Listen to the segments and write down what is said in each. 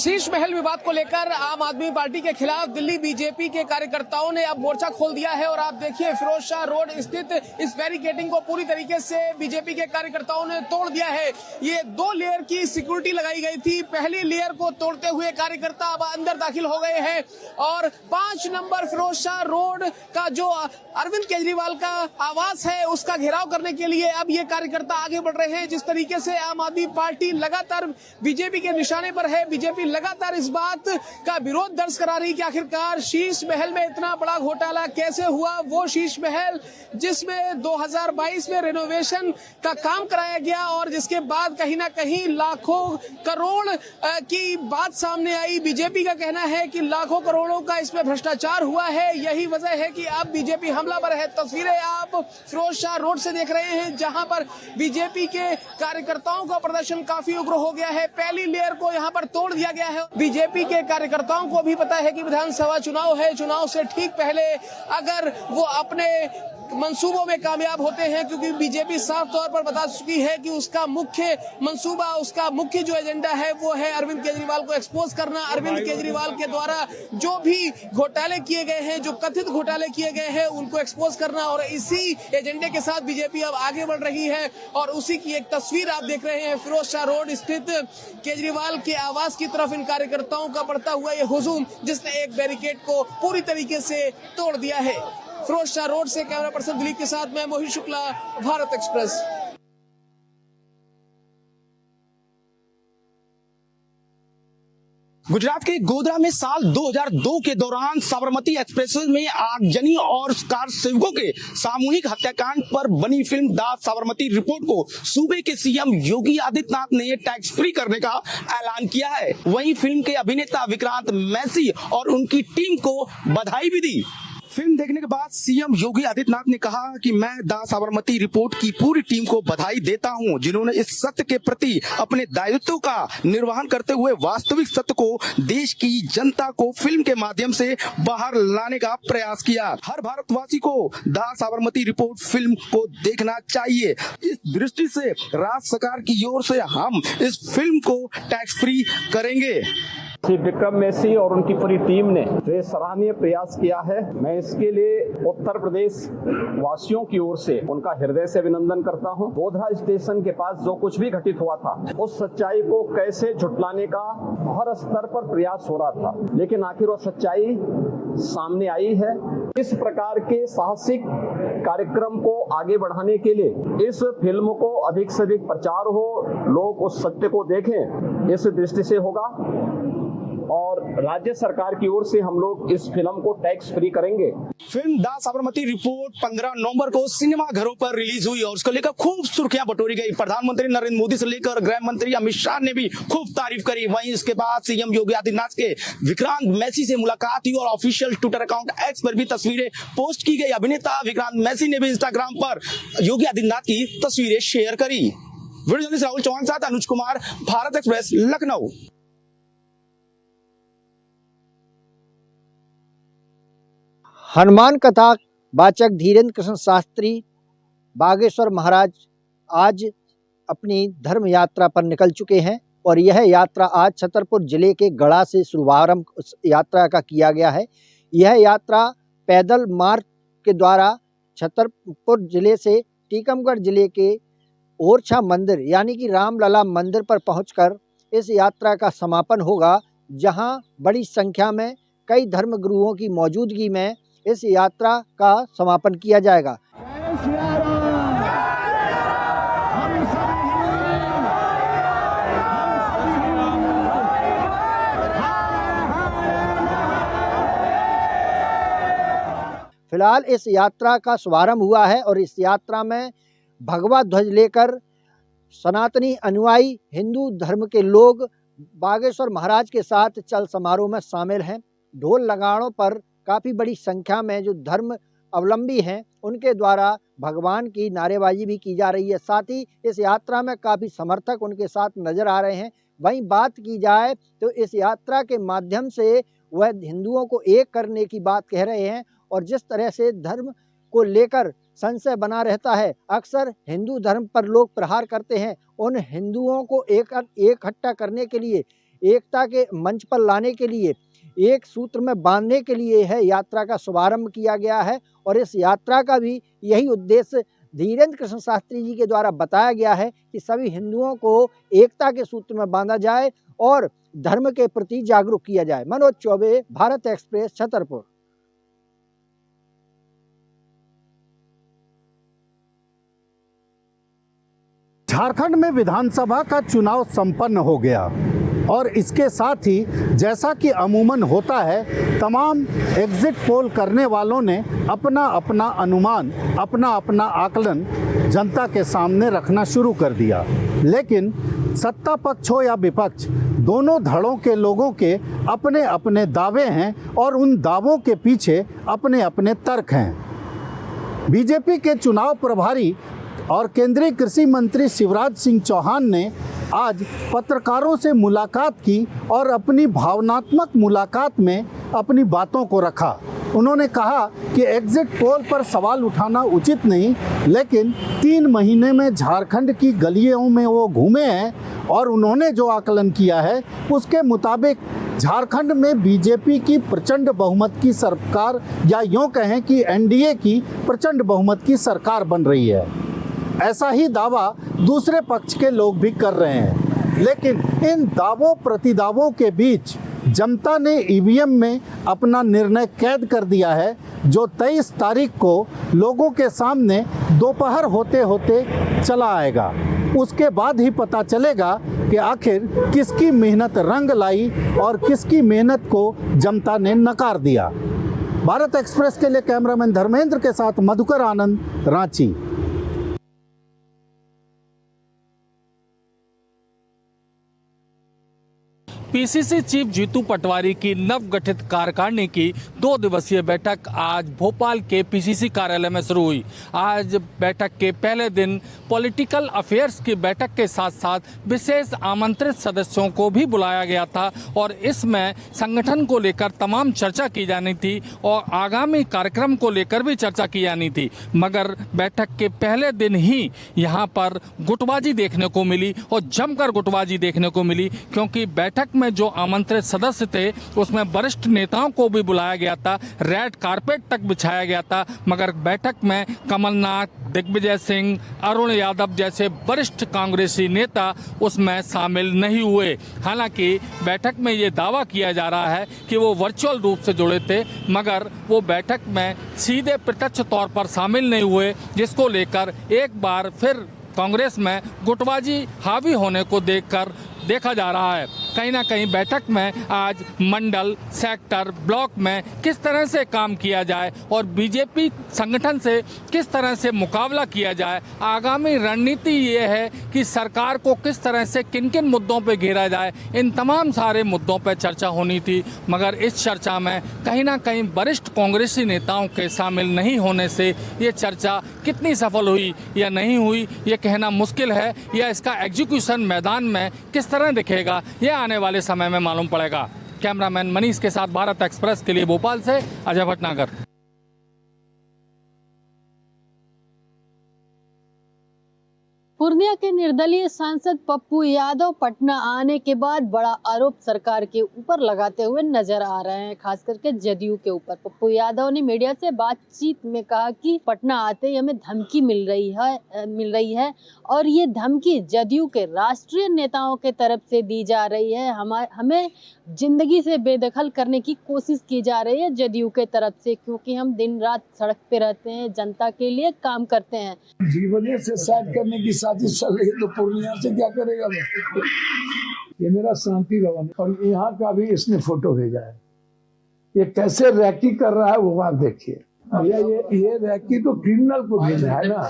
शीश महल विवाद को लेकर आम आदमी पार्टी के खिलाफ दिल्ली बीजेपी के कार्यकर्ताओं ने अब मोर्चा खोल दिया है और आप देखिए फिरोज शाह रोड स्थित इस बैरिकेडिंग को पूरी तरीके से बीजेपी के कार्यकर्ताओं ने तोड़ दिया है। ये 2 लेयर की सिक्योरिटी लगाई गई थी। पहली लेयर को तोड़ते हुए कार्यकर्ता अब अंदर दाखिल हो गए हैं और 5 नंबर फिरोज शाह रोड का जो अरविंद केजरीवाल का आवास है उसका घेराव करने के लिए अब ये कार्यकर्ता आगे बढ़ रहे हैं। जिस तरीके से आम आदमी पार्टी लगातार बीजेपी के निशाने पर है, बीजेपी लगातार इस बात का विरोध दर्ज करा रही कि आखिरकार शीश महल में इतना बड़ा घोटाला कैसे हुआ। वो शीश महल जिसमें 2022 में रेनोवेशन का काम कराया गया और जिसके बाद कहीं ना कहीं लाखों करोड़ की बात सामने आई। बीजेपी का कहना है कि लाखों करोड़ों का इसमें भ्रष्टाचार हुआ है। यही वजह है कि अब बीजेपी हमलावर है। तस्वीरें आप फिरोज शाह रोड से देख रहे हैं जहां पर बीजेपी के कार्यकर्ताओं का प्रदर्शन काफी उग्र हो गया है। पहली लेयर को यहां पर तोड़ दिया गया है। बीजेपी के कार्यकर्ताओं को भी पता है कि विधानसभा चुनाव है, चुनाव से ठीक पहले अगर वो अपने मंसूबों में कामयाब होते हैं, क्योंकि बीजेपी साफ तौर पर बता चुकी है कि उसका मुख्य मंसूबा, उसका मुख्य जो एजेंडा है वो है अरविंद केजरीवाल को एक्सपोज करना। अरविंद केजरीवाल के द्वारा जो भी घोटाले किए गए हैं, जो कथित घोटाले किए गए हैं, उनको एक्सपोज करना और इसी एजेंडे के साथ बीजेपी अब आगे बढ़ रही है। और उसी की एक तस्वीर आप देख रहे हैं फिरोज शाह रोड स्थित केजरीवाल के आवास की तरफ इन कार्यकर्ताओं का बढ़ता हुआ ये हुजूम, जिसने एक बैरिकेड को पूरी तरीके से तोड़ दिया है। फिरोज शाह रोड से कैमरा पर्सन दिलीप के साथ मैं मोहित शुक्ला, भारत एक्सप्रेस। गुजरात के गोधरा में साल 2002 के दौरान साबरमती एक्सप्रेसवे में आगजनी और कार सेवकों के सामूहिक हत्याकांड पर बनी फिल्म द साबरमती रिपोर्ट को सूबे के सीएम योगी आदित्यनाथ ने टैक्स फ्री करने का ऐलान किया है। वहीं फिल्म के अभिनेता विक्रांत मैसी और उनकी टीम को बधाई भी दी। फिल्म देखने के बाद सीएम योगी आदित्यनाथ ने कहा कि मैं द साबरमती रिपोर्ट की पूरी टीम को बधाई देता हूं, जिन्होंने इस सत्य के प्रति अपने दायित्व का निर्वहन करते हुए वास्तविक सत्य को देश की जनता को फिल्म के माध्यम से बाहर लाने का प्रयास किया। हर भारतवासी को द साबरमती रिपोर्ट फिल्म को देखना चाहिए। इस दृष्टि से राज्य सरकार की ओर से हम इस फिल्म को टैक्स फ्री करेंगे। श्री विक्रम मैसी और उनकी पूरी टीम ने जो सराहनीय प्रयास किया है, मैं इसके लिए उत्तर प्रदेश वासियों की ओर से उनका हृदय से अभिनंदन करता हूं। गोधरा स्टेशन के पास जो कुछ भी घटित हुआ था, उस सच्चाई को कैसे झुटलाने का हर स्तर पर प्रयास हो रहा था, लेकिन आखिर वो सच्चाई सामने आई है। इस प्रकार के साहसिक कार्यक्रम को आगे बढ़ाने के लिए इस फिल्म को अधिक से अधिक प्रचार हो, लोग उस सत्य को देखें, इस दृष्टि से होगा। और राज्य सरकार की ओर से हम लोग इस फिल्म को टैक्स फ्री करेंगे। फिल्म द साबरमती रिपोर्ट 15 नवंबर को सिनेमा घरों पर रिलीज हुई और उसको लेकर खूब सुर्खियां बटोरी गई। प्रधानमंत्री नरेंद्र मोदी से लेकर गृह मंत्री अमित शाह ने भी खूब तारीफ करी। वहीं इसके बाद सीएम योगी आदित्यनाथ के विक्रांत मैसी से मुलाकात हुई और ऑफिशियल ट्विटर अकाउंट एक्स पर भी तस्वीरें पोस्ट की गई। अभिनेता विक्रांत मैसी ने भी इंस्टाग्राम पर योगी आदित्यनाथ की तस्वीरें शेयर करी। वीडियो जर्नलिस्ट राहुल चौहान साथ अनुज कुमार, भारत एक्सप्रेस, लखनऊ। हनुमान कथा वाचक धीरेन्द्र कृष्ण शास्त्री बागेश्वर महाराज आज अपनी धर्म यात्रा पर निकल चुके हैं और यह यात्रा आज छतरपुर जिले के गढ़ा से शुभारंभ यात्रा का किया गया है। यह यात्रा पैदल मार्ग के द्वारा छतरपुर जिले से टीकमगढ़ जिले के ओरछा मंदिर यानी कि रामलला मंदिर पर पहुंचकर इस यात्रा का समापन होगा, जहां बड़ी संख्या में कई धर्मगुरुओं की मौजूदगी में इस यात्रा का समापन किया जाएगा। फिलहाल इस यात्रा का शुभारंभ हुआ है और इस यात्रा में भगवा ध्वज लेकर सनातनी अनुयायी हिंदू धर्म के लोग बागेश्वर महाराज के साथ चल समारोह में शामिल हैं। ढोल नगाड़ों पर काफ़ी बड़ी संख्या में जो धर्म अवलंबी हैं उनके द्वारा भगवान की नारेबाजी भी की जा रही है। साथ ही इस यात्रा में काफ़ी समर्थक उनके साथ नजर आ रहे हैं। वहीं बात की जाए तो इस यात्रा के माध्यम से वह हिंदुओं को एक करने की बात कह रहे हैं और जिस तरह से धर्म को लेकर संशय बना रहता है, अक्सर हिंदू धर्म पर लोग प्रहार करते हैं, उन हिंदुओं को इकट्ठा करने के लिए एकता के मंच पर लाने के लिए, एक सूत्र में बांधने के लिए है यात्रा का शुभारंभ किया गया है। और इस यात्रा का भी यही उद्देश्य धीरेन्द्र कृष्ण शास्त्री जी के द्वारा बताया गया है कि सभी हिंदुओं को एकता के सूत्र में बांधा जाए और धर्म के प्रति जागरूक किया जाए। मनोज चौबे, भारत एक्सप्रेस, छतरपुर। झारखंड में विधानसभा का चुनाव संपन्न हो गया और इसके साथ ही जैसा कि अमूमन होता है, तमाम एग्जिट पोल करने वालों ने अपना अपना अनुमान, अपना अपना आकलन जनता के सामने रखना शुरू कर दिया। लेकिन सत्ता पक्ष हो या विपक्ष, दोनों धड़ों के लोगों के अपने अपने दावे हैं और उन दावों के पीछे अपने अपने तर्क हैं। बीजेपी के चुनाव प्रभारी और केंद्रीय कृषि मंत्री शिवराज सिंह चौहान ने आज पत्रकारों से मुलाकात की और अपनी भावनात्मक मुलाकात में अपनी बातों को रखा। उन्होंने कहा कि एग्जिट पोल पर सवाल उठाना उचित नहीं, लेकिन 3 महीने में झारखंड की गलियों में वो घूमे हैं और उन्होंने जो आकलन किया है उसके मुताबिक झारखंड में बीजेपी की प्रचंड बहुमत की सरकार, या यूँ कहें कि एनडीए की प्रचंड बहुमत की सरकार बन रही है। ऐसा ही दावा दूसरे पक्ष के लोग भी कर रहे हैं। लेकिन इन दावों प्रतिदावों के बीच जनता ने ईवीएम में अपना निर्णय कैद कर दिया है, जो 23 तारीख को लोगों के सामने दोपहर होते होते चला आएगा। उसके बाद ही पता चलेगा कि आखिर किसकी मेहनत रंग लाई और किसकी मेहनत को जनता ने नकार दिया। भारत एक्सप्रेस के लिए कैमरामैन धर्मेंद्र के साथ मधुकर आनंद, रांची। पीसीसी चीफ जीतू पटवारी की नवगठित कार्यकारिणी की 2 दिवसीय बैठक आज भोपाल के पीसीसी कार्यालय में शुरू हुई। आज बैठक के पहले दिन पॉलिटिकल अफेयर्स की बैठक के साथ साथ विशेष आमंत्रित सदस्यों को भी बुलाया गया था और इसमें संगठन को लेकर तमाम चर्चा की जानी थी और आगामी कार्यक्रम को लेकर भी चर्चा की जानी थी। मगर बैठक के पहले दिन ही यहाँ पर गुटबाजी देखने को मिली और जमकर गुटबाजी देखने को मिली, क्योंकि बैठक में जो आमंत्रित सदस्य थे उसमें वरिष्ठ नेताओं को भी बुलाया गया था, रेड कारपेट तक बिछाया गया था, मगर बैठक में कमलनाथ, दिग्विजय सिंह, अरुण यादव जैसे वरिष्ठ कांग्रेसी नेता उसमें शामिल नहीं हुए। हालांकि बैठक में ये दावा किया जा रहा है कि वो वर्चुअल रूप से जुड़े थे, मगर वो बैठक में सीधे प्रत्यक्ष तौर पर शामिल नहीं हुए, जिसको लेकर एक बार फिर कांग्रेस में गुटबाजी हावी होने को देखा जा रहा है। कहीं ना कहीं बैठक में आज मंडल, सेक्टर, ब्लॉक में किस तरह से काम किया जाए और बीजेपी संगठन से किस तरह से मुकाबला किया जाए, आगामी रणनीति ये है कि सरकार को किस तरह से किन किन मुद्दों पे घेरा जाए, इन तमाम सारे मुद्दों पे चर्चा होनी थी। मगर इस चर्चा में कहीं ना कहीं वरिष्ठ कांग्रेसी नेताओं के शामिल नहीं होने से ये चर्चा कितनी सफल हुई या नहीं हुई ये कहना मुश्किल है, या इसका एग्जीक्यूशन मैदान में किस तरह दिखेगा ये आने वाले समय में मालूम पड़ेगा। कैमरामैन मनीष के साथ भारत एक्सप्रेस के लिए भोपाल से अजय भटनागर। पूर्णिया के निर्दलीय सांसद पप्पू यादव पटना आने के बाद बड़ा आरोप सरकार के ऊपर लगाते हुए नजर आ रहे हैं, खास करके जदयू के ऊपर। पप्पू यादव ने मीडिया से बातचीत में कहा कि पटना आते ही हमें धमकी मिल रही है और ये धमकी जदयू के राष्ट्रीय नेताओं के तरफ से दी जा रही है। हमें जिंदगी से बेदखल करने की कोशिश की जा रही है जदयू के तरफ से, क्योंकि हम दिन रात सड़क पे रहते हैं, जनता के लिए काम करते हैं। जीवनी से साइड करने की साजिश चल रही है तो पूर्णिया से क्या करेगा? ये मेरा शांति भवन और यहाँ का भी इसने फोटो भेजा है। ये कैसे रैकी कर रहा है वो आप देखिए। ये रैकी तो क्रिमिनल को भेजा है ना,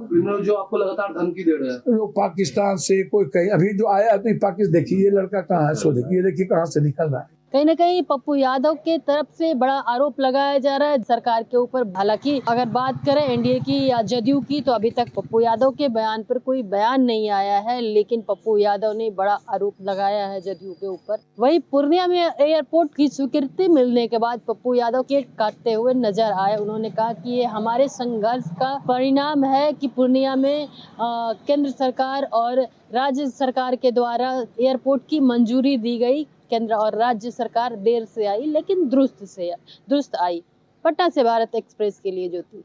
क्रिमिनल जो आपको लगातार धमकी दे रहे हैं। जो पाकिस्तान से कोई कहीं अभी जो आया नहीं पाकिस्तान, देखिए ये लड़का कहाँ है, सो देखिए कहाँ से निकल रहा है। कहीं ना कहीं पप्पू यादव के तरफ से बड़ा आरोप लगाया जा रहा है सरकार के ऊपर। हालांकि अगर बात करें एनडीए की या जदयू की, तो अभी तक पप्पू यादव के बयान पर कोई बयान नहीं आया है, लेकिन पप्पू यादव ने बड़ा आरोप लगाया है जदयू के ऊपर। वहीं पूर्णिया में एयरपोर्ट की स्वीकृति मिलने के बाद पप्पू यादव केक काटते हुए नजर आए। उन्होंने कहा कि ये हमारे संघर्ष का परिणाम है कि पूर्णिया में केंद्र सरकार और राज्य सरकार के द्वारा एयरपोर्ट की मंजूरी दी गई। केंद्र और राज्य सरकार देर से आई लेकिन दुरुस्त आई। पटना से भारत एक्सप्रेस के लिए ज्योति।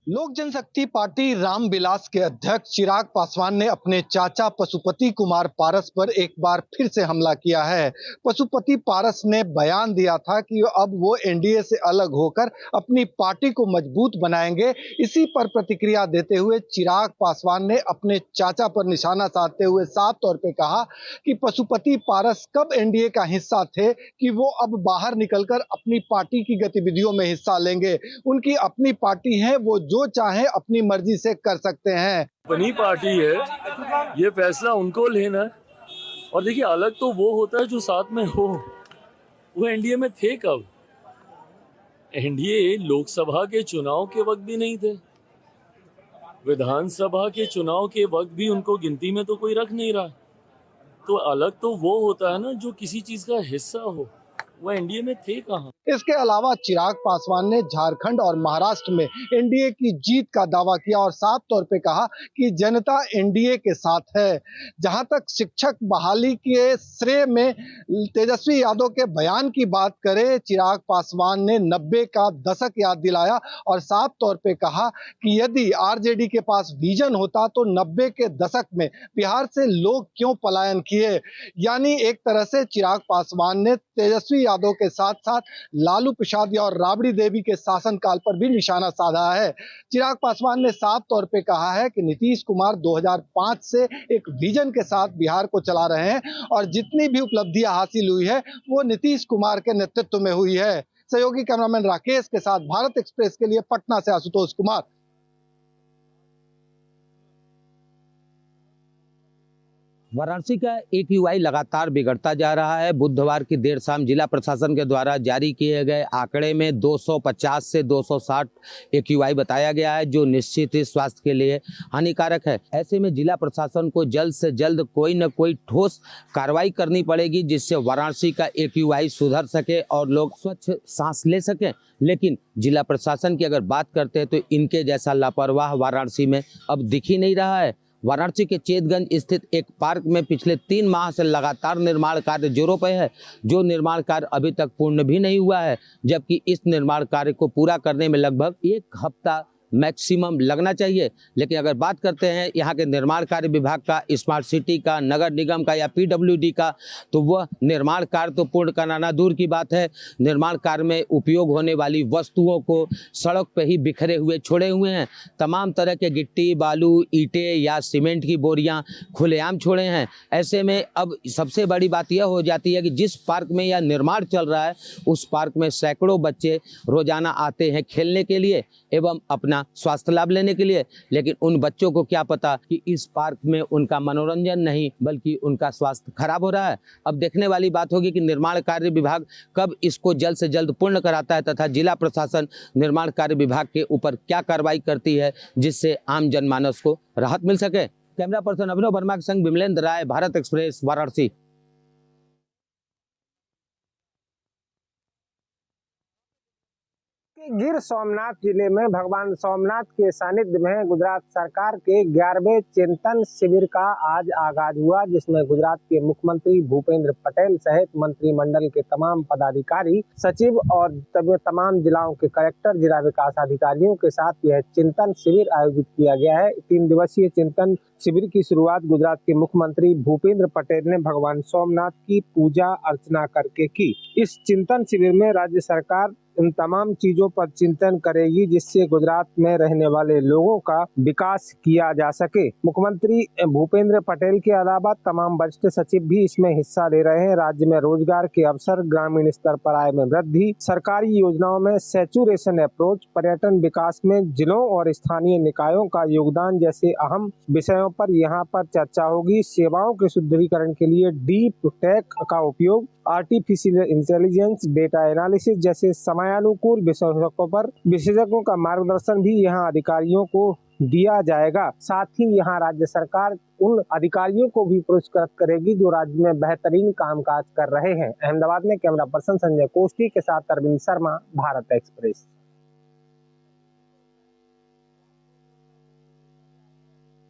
लोक जनशक्ति पार्टी रामविलास के अध्यक्ष चिराग पासवान ने अपने चाचा पशुपति कुमार पारस पर एक बार फिर से हमला किया है। पशुपति पारस ने बयान दिया था कि अब वो एनडीए से अलग होकर अपनी पार्टी को मजबूत बनाएंगे। इसी पर प्रतिक्रिया देते हुए चिराग पासवान ने अपने चाचा पर निशाना साधते हुए साफ तौर पे कहा कि पशुपति पारस कब एनडीए का हिस्सा थे कि वो अब बाहर निकलकर अपनी पार्टी की गतिविधियों में हिस्सा लेंगे। उनकी अपनी पार्टी है, वो जो चाहे अपनी मर्जी से कर सकते हैं। अपनी पार्टी है, ये फैसला उनको लेना है। और देखिए, अलग तो वो होता है जो साथ में हो। वो एनडीए में थे कब? एनडीए लोकसभा के चुनाव के वक्त भी नहीं थे, विधानसभा के चुनाव के वक्त भी उनको गिनती में तो कोई रख नहीं रहा। तो अलग तो वो होता है ना जो किसी चीज का हिस्सा हो। वो एनडीए में थे कहाँ? इसके अलावा चिराग पासवान ने झारखंड और महाराष्ट्र में एनडीए की जीत का दावा किया और साफ तौर पे कहा कि जनता एनडीए के साथ है। जहां तक शिक्षक बहाली के श्रेय में तेजस्वी यादव के बयान की बात करें, चिराग पासवान ने 90 का दशक याद दिलाया और साफ तौर पे कहा कि यदि आरजेडी के पास विजन होता तो 90 के दशक में बिहार से लोग क्यों पलायन किए। यानी एक तरह से चिराग पासवान ने तेजस्वी यादव के साथ साथ लालू प्रसाद और राबड़ी देवी के शासनकाल पर भी निशाना साधा है। चिराग पासवान ने साफ तौर पे कहा है कि नीतीश कुमार 2005 से एक विजन के साथ बिहार को चला रहे हैं और जितनी भी उपलब्धियां हासिल हुई है वो नीतीश कुमार के नेतृत्व में हुई है। सहयोगी कैमरामैन राकेश के साथ भारत एक्सप्रेस के लिए पटना से आशुतोष कुमार। वाराणसी का एक्यूआई लगातार बिगड़ता जा रहा है। बुधवार की देर शाम जिला प्रशासन के द्वारा जारी किए गए आंकड़े में 250 से 260 एक्यूआई बताया गया है, जो निश्चित ही स्वास्थ्य के लिए हानिकारक है। ऐसे में जिला प्रशासन को जल्द से जल्द कोई न कोई ठोस कार्रवाई करनी पड़ेगी, जिससे वाराणसी का एक्यूआई सुधर सके और लोग स्वच्छ सांस ले सकें। लेकिन जिला प्रशासन की अगर बात करते हैं तो इनके जैसा लापरवाह वाराणसी में अब दिख ही नहीं रहा है। वाराणसी के चेतगंज स्थित एक पार्क में पिछले 3 माह से लगातार निर्माण कार्य जोरों पर है, जो निर्माण कार्य अभी तक पूर्ण भी नहीं हुआ है, जबकि इस निर्माण कार्य को पूरा करने में लगभग 1 हफ्ता मैक्सिमम लगना चाहिए। लेकिन अगर बात करते हैं यहाँ के निर्माण कार्य विभाग का, स्मार्ट सिटी का, नगर निगम का या पीडब्ल्यूडी का, तो वह निर्माण कार्य तो पूर्ण कराना दूर की बात है, निर्माण कार्य में उपयोग होने वाली वस्तुओं को सड़क पर ही बिखरे हुए छोड़े हुए हैं। तमाम तरह के गिट्टी, बालू, ईंटें या सीमेंट की बोरियां खुलेआम छोड़े हैं। ऐसे में अब सबसे बड़ी बात यह हो जाती है कि जिस पार्क में यह निर्माण चल रहा है, उस पार्क में सैकड़ों बच्चे रोजाना आते हैं खेलने के लिए एवं अपना स्वास्थ्य लाभ लेने के लिए। लेकिन उन बच्चों को क्या पता कि इस पार्क में उनका मनोरंजन नहीं बल्कि उनका स्वास्थ्य खराब हो रहा है। अब देखने वाली बात होगी कि निर्माण कार्य विभाग कब इसको जल्द से जल्द पूर्ण कराता है तथा जिला प्रशासन निर्माण कार्य विभाग के ऊपर क्या कार्रवाई करती है, जिससे आम जनमानस को राहत मिल सके। कैमरा पर्सन अभिनव वर्मा के संग विमलेंद्र राय, भारत एक्सप्रेस, वाराणसी। गिर सोमनाथ जिले में भगवान सोमनाथ के सानिध्य में गुजरात सरकार के 11वें चिंतन शिविर का आज आगाज हुआ, जिसमें गुजरात के मुख्यमंत्री भूपेंद्र पटेल सहित मंत्रिमंडल के तमाम पदाधिकारी, सचिव और तमाम जिलाओं के कलेक्टर, जिला विकास अधिकारियों के साथ यह चिंतन शिविर आयोजित किया गया है। 3 दिवसीय चिंतन शिविर की शुरुआत गुजरात के मुख्यमंत्री भूपेंद्र पटेल ने भगवान सोमनाथ की पूजा अर्चना करके की। इस चिंतन शिविर में राज्य सरकार इन तमाम चीजों पर चिंतन करेगी जिससे गुजरात में रहने वाले लोगों का विकास किया जा सके। मुख्यमंत्री भूपेंद्र पटेल के अलावा तमाम वरिष्ठ सचिव भी इसमें हिस्सा ले रहे हैं। राज्य में रोजगार के अवसर, ग्रामीण स्तर पर आय में वृद्धि, सरकारी योजनाओं में सैचुरेशन अप्रोच, पर्यटन विकास में जिलों और स्थानीय निकायों का योगदान जैसे अहम विषयों पर यहाँ पर चर्चा होगी। सेवाओं के सुदृढ़ीकरण के लिए डीप टेक का उपयोग, आर्टिफिशियल इंटेलिजेंस, डेटा एनालिसिस जैसे समयानुकूल विषयों पर विशेषज्ञों का मार्गदर्शन भी यहाँ अधिकारियों को दिया जाएगा। साथ ही यहाँ राज्य सरकार उन अधिकारियों को भी पुरस्कृत करेगी जो राज्य में बेहतरीन कामकाज कर रहे हैं। अहमदाबाद में कैमरा पर्सन संजय कोष्टी के साथ अरविंद शर्मा, भारत एक्सप्रेस।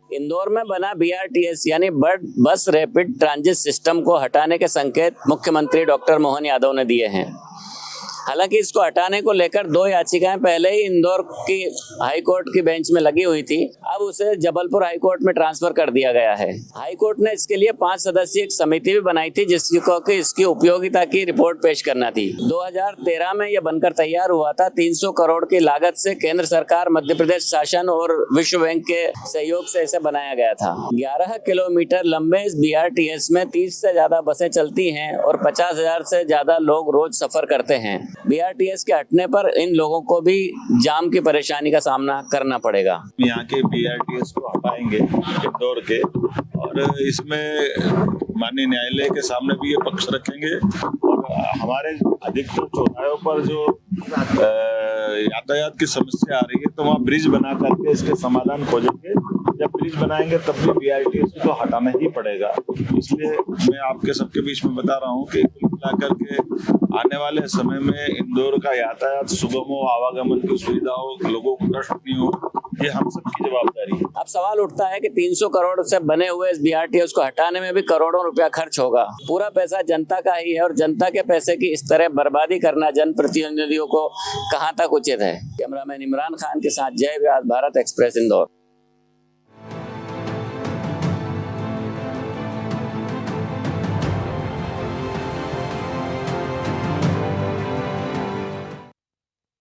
इंदौर में बना BRTS यानी बस रैपिड ट्रांजिट सिस्टम को हटाने के संकेत मुख्यमंत्री डॉक्टर मोहन यादव ने दिए हैं। हालांकि इसको हटाने को लेकर 2 याचिकाएं पहले ही इंदौर की हाई कोर्ट की बेंच में लगी हुई थी। अब उसे जबलपुर हाई कोर्ट में ट्रांसफर कर दिया गया है। हाई कोर्ट ने इसके लिए 5 सदस्यीय एक समिति भी बनाई थी जिसको इसकी उपयोगिता की रिपोर्ट पेश करना थी। 2013 में यह बनकर तैयार हुआ था। 300 करोड़ की लागत से केंद्र सरकार, मध्य प्रदेश शासन और विश्व बैंक के सहयोग से इसे बनाया गया था। 11 किलोमीटर लंबे इस BRTS में 30 से ज्यादा बसें चलती हैं और 50,000 से ज्यादा लोग रोज सफर करते हैं। BRTS के हटने पर इन लोगों को भी जाम की परेशानी का सामना करना पड़ेगा। यहाँ के BRTS को हटाएंगे इंदौर के, और इसमें माननीय न्यायालय के सामने भी ये पक्ष रखेंगे। और हमारे अधिकतर चौराहों पर जो यातायात की समस्या आ रही है तो वहाँ ब्रिज बना करके इसके समाधान खोजेंगे। जब ब्रिज बनाएंगे तब भी BRTS को हटाना ही पड़ेगा। इसलिए मैं आपके सबके बीच में बता रहा हूँ कि कुल मिलाकर के आने वाले समय में इंदौर का यातायात सुगम हो, आवागमन की सुविधा हो, लोगों को कष्ट नहीं हो, ये हम सबकी जवाबदारी है। अब सवाल उठता है कि 300 करोड़ से बने हुए इस BRTS को हटाने में भी करोड़ों रुपया खर्च होगा। पूरा पैसा जनता का ही है और जनता के पैसे की इस तरह बर्बादी करना जनप्रतिनिधियों को कहां तक उचित है। कैमरामैन इमरान खान के साथ जय व्यास, भारत एक्सप्रेस, इंदौर।